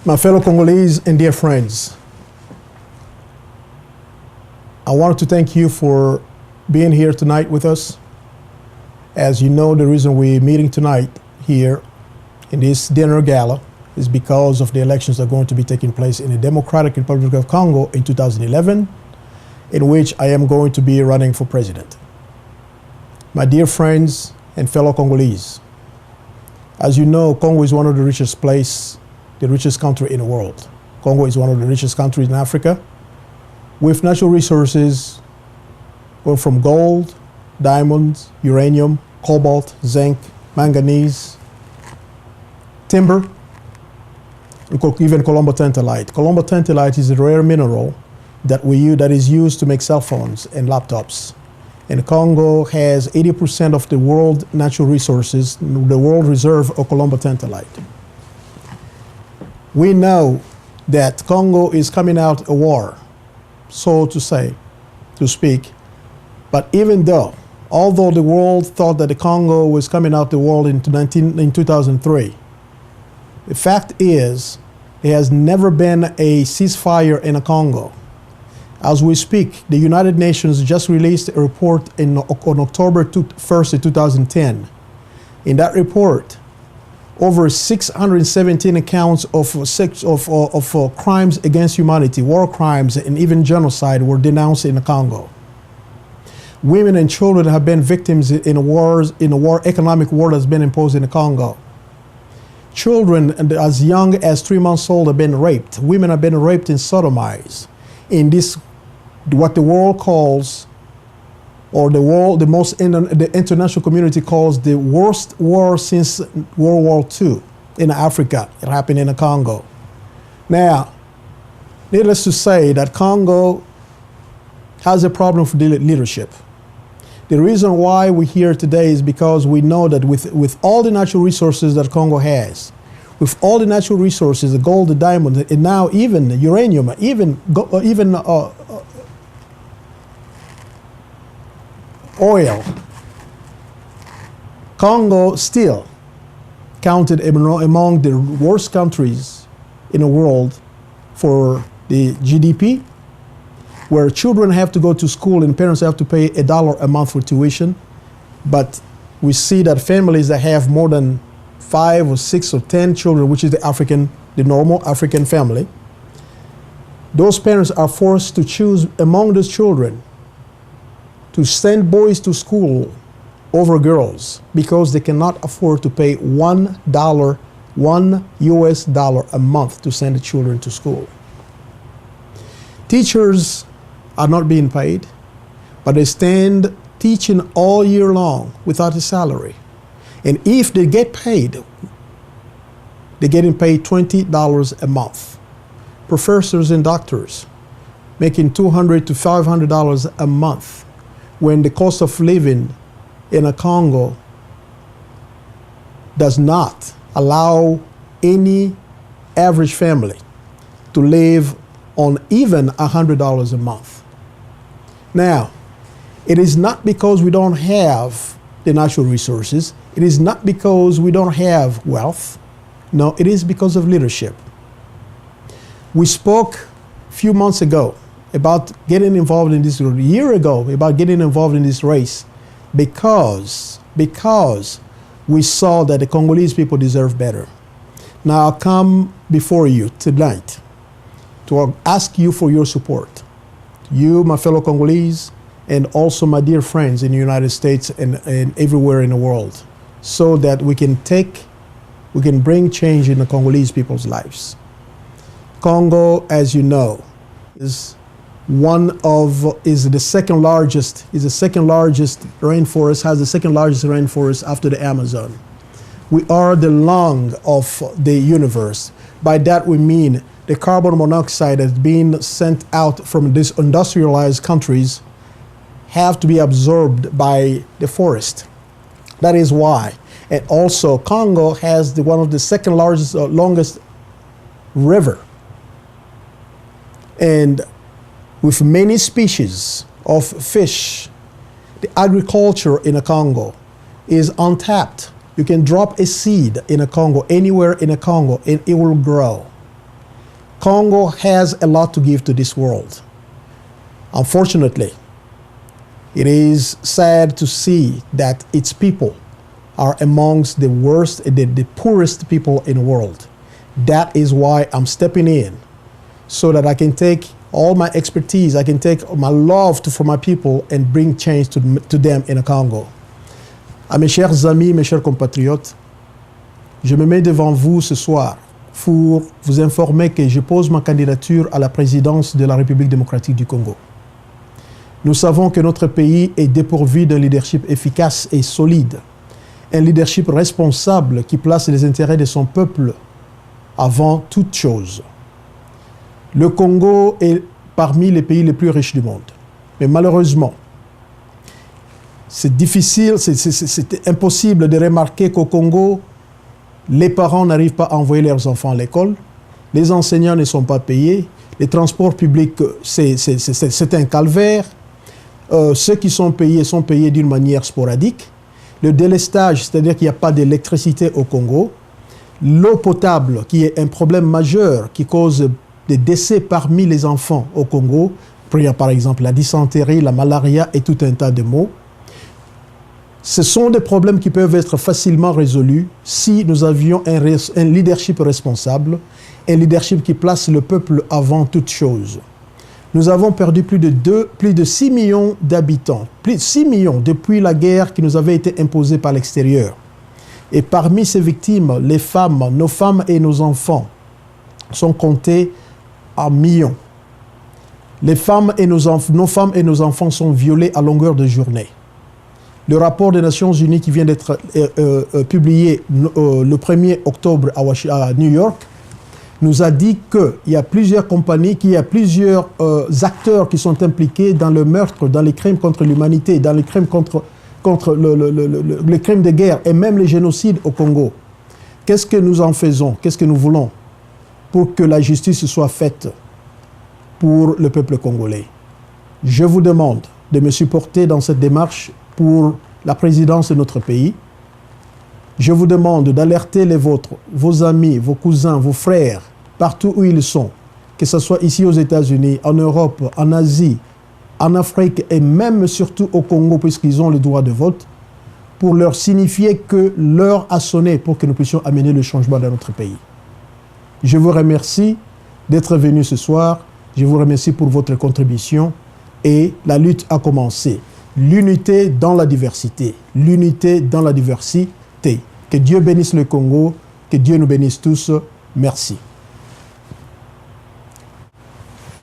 My fellow Congolese and dear friends, I wanted to thank you for being here tonight with us. As you know, the reason we're meeting tonight here in this dinner gala is because of the elections that are going to be taking place in the Democratic Republic of Congo in 2011, in which I am going to be running for president. My dear friends and fellow Congolese, as you know, Congo is one of the richest country in the world. Congo is one of the richest countries in Africa, with natural resources from gold, diamonds, uranium, cobalt, zinc, manganese, timber, even columbo tantalite. Columbo tantalite is a rare mineral that is used to make cell phones and laptops. And Congo has 80% of the world natural resources, the world reserve of columbo tantalite. We know that Congo is coming out a war, so to speak. But although the world thought that the Congo was coming out the world in 2003, the fact is there has never been a ceasefire in the Congo. As we speak, the United Nations just released a report on October 1st, 2010. In that report, over 617 accounts of crimes against humanity, war crimes, and even genocide were denounced in the Congo. Women and children have been victims in economic war that's been imposed in the Congo. Children as young as 3 months old have been raped. Women have been raped and sodomized in this, what the world calls, or the international community calls the worst war since World War II in Africa. It happened in the Congo. Now, needless to say that Congo has a problem for leadership. The reason why we're here today is because we know that with all the natural resources that Congo has, with all the natural resources, the gold, the diamond, and now even uranium, even oil, Congo still counted among the worst countries in the world for the GDP, where children have to go to school and parents have to pay $1 a month for tuition. But we see that families that have more than 5 or 6 or 10 children, which is the normal African family, those parents are forced to choose among those children to send boys to school over girls because they cannot afford to pay $1 a month to send the children to school. Teachers are not being paid, but they stand teaching all year long without a salary. And if they get paid, they're getting paid $20 a month. Professors and doctors making $200 to $500 a month, when the cost of living in a Congo does not allow any average family to live on even $100 a month. Now, it is not because we don't have the natural resources. It is not because we don't have wealth. No, it is because of leadership. We spoke a few months ago about getting involved in this, a year ago, about getting involved in this race because we saw that the Congolese people deserve better. Now I come before you tonight to ask you for your support. You, my fellow Congolese, and also my dear friends in the United States and everywhere in the world, so that we can bring change in the Congolese people's lives. Congo, as you know, is the second largest rainforest, has the second largest rainforest after the Amazon. We are the lung of the universe. By that we mean the carbon monoxide that's being sent out from these industrialized countries have to be absorbed by the forest. That is why. And also Congo has one of the second largest, longest river. And with many species of fish, the agriculture in the Congo is untapped. You can drop a seed in a Congo, anywhere in a Congo, and it will grow. Congo has a lot to give to this world. Unfortunately, it is sad to see that its people are amongst the worst, the poorest people in the world. That is why I'm stepping in, so that I can take all my expertise, I can take my love for my people and bring change to them in the Congo. À mes chers amis, mes chers compatriotes, je me mets devant vous ce soir pour vous informer que je pose ma candidature à la présidence de la République démocratique du Congo. Nous savons que notre pays est dépourvu d'un leadership efficace et solide, un leadership responsable qui place les intérêts de son peuple avant toute chose. Le Congo est parmi les pays les plus riches du monde. Mais malheureusement, c'est difficile, c'est impossible de remarquer qu'au Congo, les parents n'arrivent pas à envoyer leurs enfants à l'école, les enseignants ne sont pas payés, les transports publics, c'est un calvaire, ceux qui sont payés d'une manière sporadique, le délestage, c'est-à-dire qu'il n'y a pas d'électricité au Congo, l'eau potable, qui est un problème majeur qui cause des décès parmi les enfants au Congo, par exemple la dysenterie, la malaria et tout un tas de maux. Ce sont des problèmes qui peuvent être facilement résolus si nous avions un leadership responsable, un leadership qui place le peuple avant toute chose. Nous avons perdu plus de 6 millions d'habitants, plus de 6 millions depuis la guerre qui nous avait été imposée par l'extérieur. Et parmi ces victimes, les femmes, nos femmes et nos enfants sont comptés en millions. Les femmes et nos femmes et nos enfants sont violés à longueur de journée. Le rapport des Nations Unies qui vient d'être publié le 1er octobre à New York nous a dit qu'il y a plusieurs compagnies, qu'il y a plusieurs acteurs qui sont impliqués dans le meurtre, dans les crimes contre l'humanité, dans les crimes contre les crimes de guerre et même les génocides au Congo. Qu'est-ce que nous en faisons? Qu'est-ce que nous voulons pour que la justice soit faite pour le peuple congolais? Je vous demande de me supporter dans cette démarche pour la présidence de notre pays. Je vous demande d'alerter les vôtres, vos amis, vos cousins, vos frères, partout où ils sont, que ce soit ici aux États-Unis, en Europe, en Asie, en Afrique et même surtout au Congo, puisqu'ils ont le droit de vote, pour leur signifier que l'heure a sonné pour que nous puissions amener le changement dans notre pays. Je vous remercie d'être venu ce soir. Je vous remercie pour votre contribution et la lutte a commencé. L'unité dans la diversité. L'unité dans la diversité. Que Dieu bénisse le Congo, que Dieu nous bénisse tous. Merci.